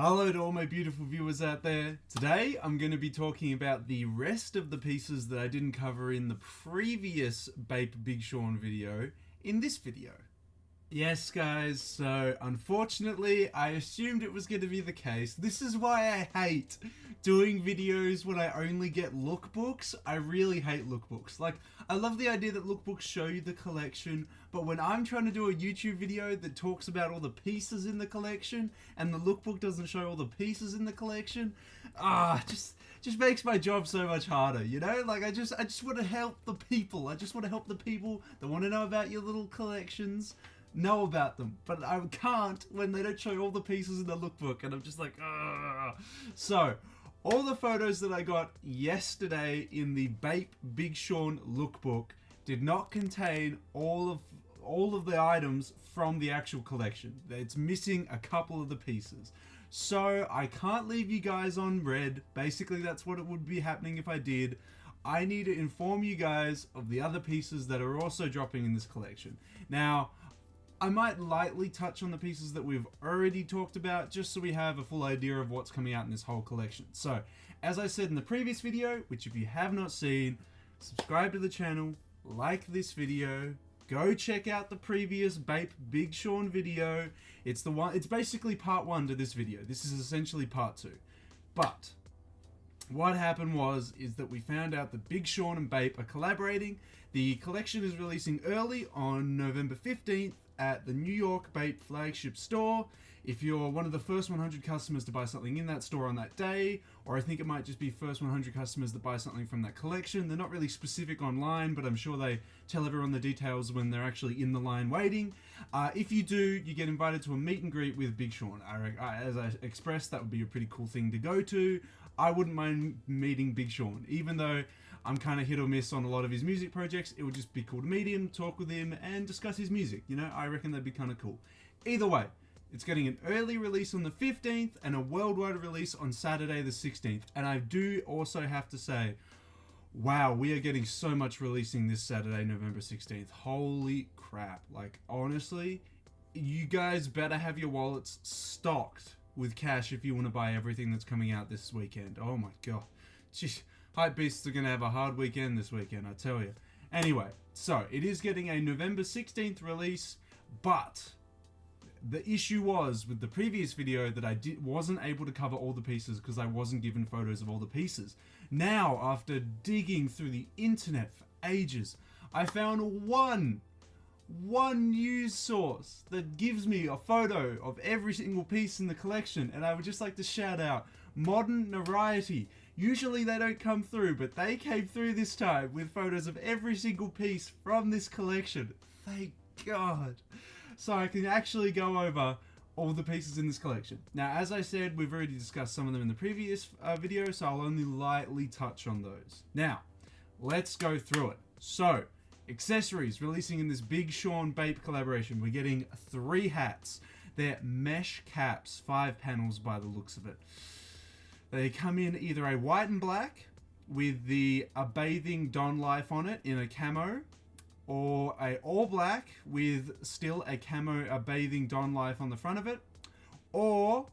Hello to all my beautiful viewers out there. Today I'm going to be talking about the rest of the pieces that I didn't cover in the previous Bape Big Sean video in this video. Yes guys, so unfortunately I assumed it was going to be the case. This is why I hate doing videos when I only get lookbooks. I really hate lookbooks. Like, I love the idea that lookbooks show you the collection, but when I'm trying to do a YouTube video that talks about all the pieces in the collection and the lookbook doesn't show all the pieces in the collection, just makes my job so much harder, you know? Like, I just want to help the people. I just want to help the people that want to know about your little collections know about them, but I can't when they don't show all the pieces in the lookbook, and I'm just like, ugh. So all the photos that I got yesterday in the Bape Big Sean lookbook did not contain all of the items from the actual collection. It's missing a couple of the pieces. So I can't leave you guys on red. Basically, that's what it would be happening if I did. I need to inform you guys of the other pieces that are also dropping in this collection. Now, I might lightly touch on the pieces that we've already talked about, just so we have a full idea of what's coming out in this whole collection. So, as I said in the previous video, which if you have not seen, subscribe to the channel, like this video, go check out the previous Bape Big Sean video. It's basically part 1 to this video. This is essentially part 2. But what happened is that we found out that Big Sean and Bape are collaborating. The collection is releasing early on November 15th at the New York Bape flagship store. If you're one of the first 100 customers to buy something in that store on that day, or I think it might just be first 100 customers that buy something from that collection. They're not really specific online, but I'm sure they tell everyone the details when they're actually in the line waiting. If you do, you get invited to a meet and greet with Big Sean. As I expressed, that would be a pretty cool thing to go to. I wouldn't mind meeting Big Sean, even though I'm kind of hit or miss on a lot of his music projects. It would just be cool to meet him, talk with him, and discuss his music. You know, I reckon that'd be kind of cool. Either way, it's getting an early release on the 15th and a worldwide release on Saturday the 16th. And I do also have to say, wow, we are getting so much releasing this Saturday, November 16th. Holy crap. Like, honestly, you guys better have your wallets stocked with cash if you want to buy everything that's coming out this weekend. Oh my god. Jeez. Hype Beasts are going to have a hard weekend this weekend, I tell you. Anyway, so it is getting a November 16th release, but the issue was with the previous video that I wasn't able to cover all the pieces because I wasn't given photos of all the pieces. Now, after digging through the internet for ages, I found one news source that gives me a photo of every single piece in the collection, and I would just like to shout out Modern Variety. Usually they don't come through, but they came through this time with photos of every single piece from this collection. Thank God. So I can actually go over all the pieces in this collection. Now, as I said, we've already discussed some of them in the previous video, so I'll only lightly touch on those. Now, let's go through it. So, accessories releasing in this Big Sean Bape collaboration. We're getting 3 hats. They're mesh caps, 5 panels by the looks of it. They come in either a white and black with the A Bathing Don Life on it in a camo, or a all black with still a camo A Bathing Don Life on the front of it, or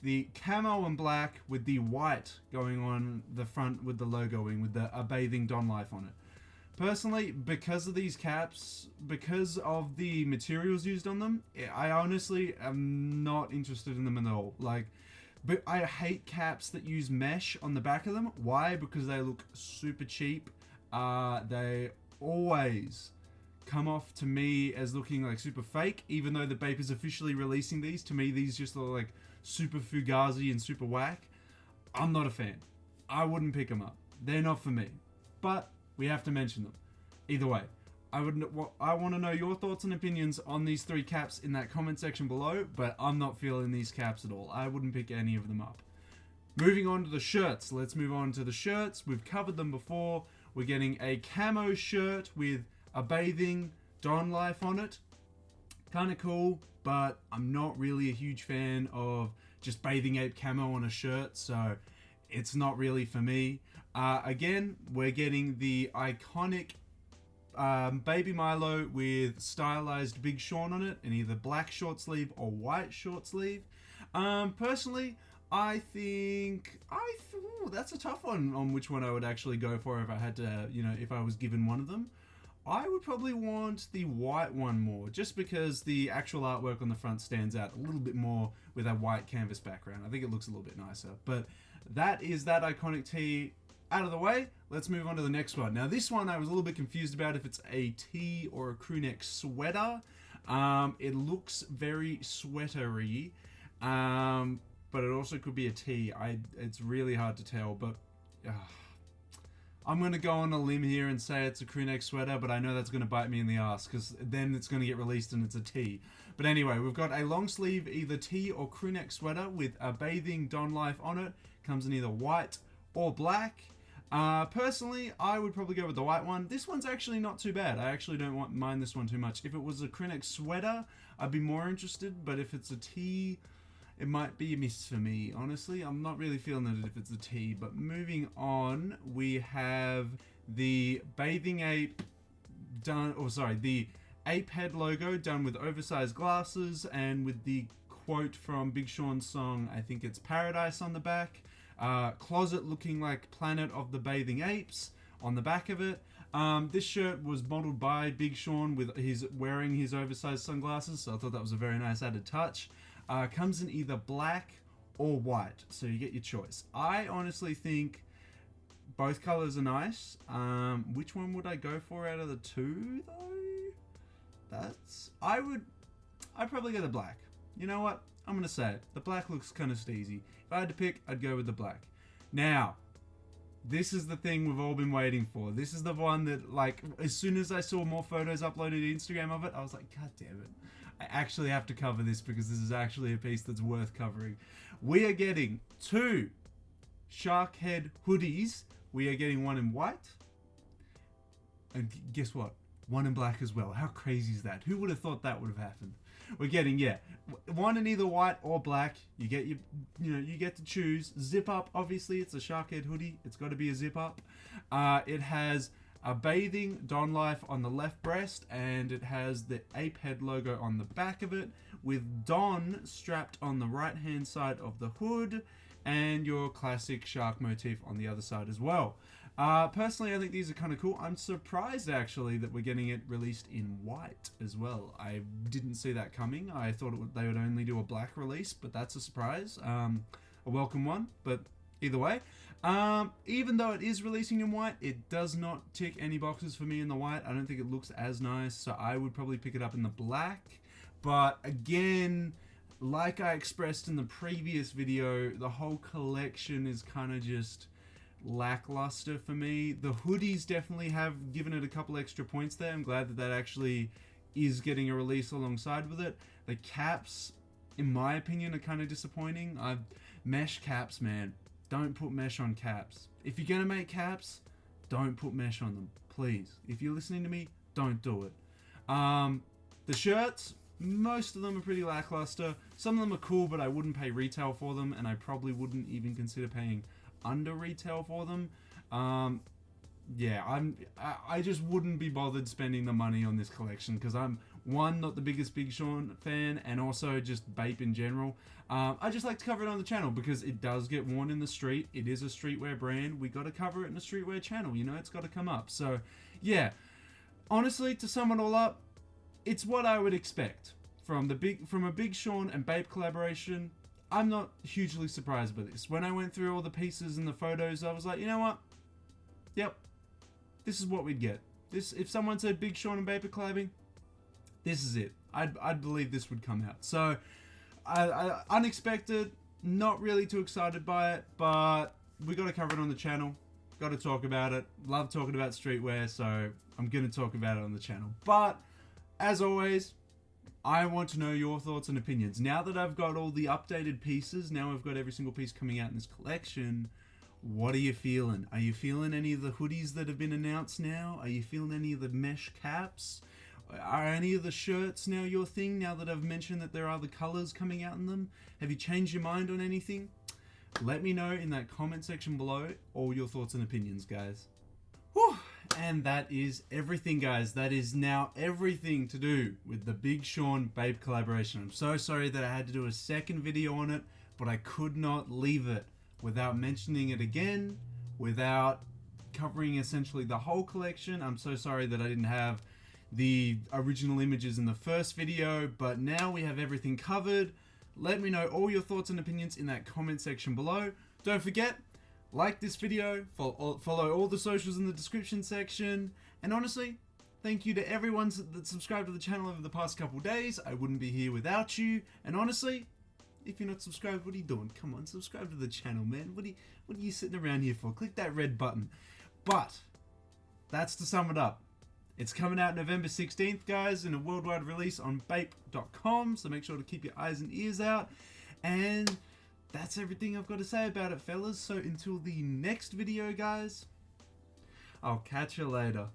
the camo and black with the white going on the front with the logoing with the A Bathing Don Life on it. Personally, because of these caps, because of the materials used on them, I honestly am not interested in them at all. But I hate caps that use mesh on the back of them. Why? Because they look super cheap. They always come off to me as looking like super fake, even though the Bape is officially releasing these. To me, these just look like super fugazi and super whack. I'm not a fan. I wouldn't pick them up. They're not for me. But we have to mention them. Either way, I want to know your thoughts and opinions on these 3 caps in that comment section below, but I'm not feeling these caps at all. I wouldn't pick any of them up. Moving on to the shirts. Let's move on to the shirts. We've covered them before. We're getting a camo shirt with A Bathing Don Life on it. Kind of cool, but I'm not really a huge fan of just Bathing Ape camo on a shirt, so it's not really for me. Again, we're getting the iconic Baby Milo with stylized Big Sean on it in either black short sleeve or white short sleeve. Personally, I think ooh, that's a tough one on which one I would actually go for if I had to, if I was given one of them. I would probably want the white one more, just because the actual artwork on the front stands out a little bit more with a white canvas background. I think it looks a little bit nicer. But that is that iconic tee out of the way. Let's move on to the next one. Now this one I was a little bit confused about if it's a tee or a crew neck sweater. It looks very sweatery, but it also could be a tee. It's really hard to tell, but I'm going to go on a limb here and say it's a crew neck sweater, but I know that's going to bite me in the ass because then it's going to get released and it's a tee. But anyway, we've got a long sleeve either tee or crew neck sweater with a bathing Don Life on it. Comes in either white or black. Personally, I would probably go with the white one. This one's actually not too bad. I actually don't mind this one too much. If it was a crew neck sweater, I'd be more interested, but if it's a tee, it might be a miss for me, honestly. I'm not really feeling it if it's a tee. But moving on, we have the Bathing Ape the ape head logo done with oversized glasses and with the quote from Big Sean's song, I think it's Paradise, on the back. Closet looking like Planet of the Bathing Apes on the back of it. This shirt was modeled by Big Sean with wearing his oversized sunglasses, so I thought that was a very nice added touch. Comes in either black or white, so you get your choice. I honestly think both colors are nice. Which one would I go for out of the two, though? I'd probably go the black. You know what? I'm gonna say it. The black looks kind of steezy. If I had to pick, I'd go with the black. Now, this is the thing we've all been waiting for. This is the one that, like, as soon as I saw more photos uploaded to Instagram of it, I was like, God damn it. I actually have to cover this because this is actually a piece that's worth covering. We are getting 2 shark head hoodies. We are getting one in white. And guess what? One in black as well. How crazy is that? Who would have thought that would have happened? We're getting, one in either white or black. You get you get to choose. Zip up, obviously, it's a shark head hoodie. It's got to be a zip up. It has a bathing Don Life on the left breast, and it has the ape head logo on the back of it, with Don strapped on the right hand side of the hood, and your classic shark motif on the other side as well. Personally, I think these are kind of cool. I'm surprised actually that we're getting it released in white as well. I didn't see that coming. I thought they would only do a black release, but that's a surprise. A welcome one, but either way. Even though it is releasing in white, it does not tick any boxes for me in the white. I don't think it looks as nice, so I would probably pick it up in the black. But again, like I expressed in the previous video, the whole collection is kind of just lackluster for me. The hoodies definitely have given it a couple extra points there. I'm glad that actually is getting a release alongside with it. The caps, in my opinion, are kind of disappointing. Mesh caps, man. Don't put mesh on caps. If you're gonna make caps, don't put mesh on them, please. If you're listening to me, don't do it. The shirts, most of them are pretty lackluster. Some of them are cool, but I wouldn't pay retail for them, and I probably wouldn't even consider paying under retail for them. I just wouldn't be bothered spending the money on this collection because I'm, one, not the biggest Big Sean fan, and also just Bape in general. I just like to cover it on the channel because it does get worn in the street. It is a streetwear brand. We got to cover it in a streetwear channel. It's got to come up. So, yeah, honestly, to sum it all up, it's what I would expect from a Big Sean and Bape collaboration. I'm not hugely surprised by this. When I went through all the pieces and the photos, I was like, you know what? Yep, this is what we'd get. If someone said Big Sean and Bape are collabing, this is it. I'd believe this would come out. So, unexpected, not really too excited by it, but we got to cover it on the channel. Got to talk about it. Love talking about streetwear, so I'm going to talk about it on the channel. But, as always, I want to know your thoughts and opinions. Now that I've got all the updated pieces, now I've got every single piece coming out in this collection, what are you feeling? Are you feeling any of the hoodies that have been announced now? Are you feeling any of the mesh caps? Are any of the shirts now your thing, now that I've mentioned that there are the colors coming out in them? Have you changed your mind on anything? Let me know in that comment section below all your thoughts and opinions, guys. Whew. And that is everything, guys. That is now everything to do with the Big Sean Bape collaboration. I'm so sorry that I had to do a second video on it, but I could not leave it without mentioning it again, without covering essentially the whole collection. I'm so sorry that I didn't have the original images in the first video, but now we have everything covered. Let me know all your thoughts and opinions in that comment section below. Don't forget, like this video, follow all the socials in the description section, and honestly, thank you to everyone that subscribed to the channel over the past couple days. I wouldn't be here without you, and honestly, if you're not subscribed, what are you doing? Come on, subscribe to the channel, man. What are you sitting around here for? Click that red button. But that's to sum it up. It's coming out November 16th, guys, in a worldwide release on bape.com, so make sure to keep your eyes and ears out. And that's everything I've got to say about it, fellas. So until the next video, guys, I'll catch you later.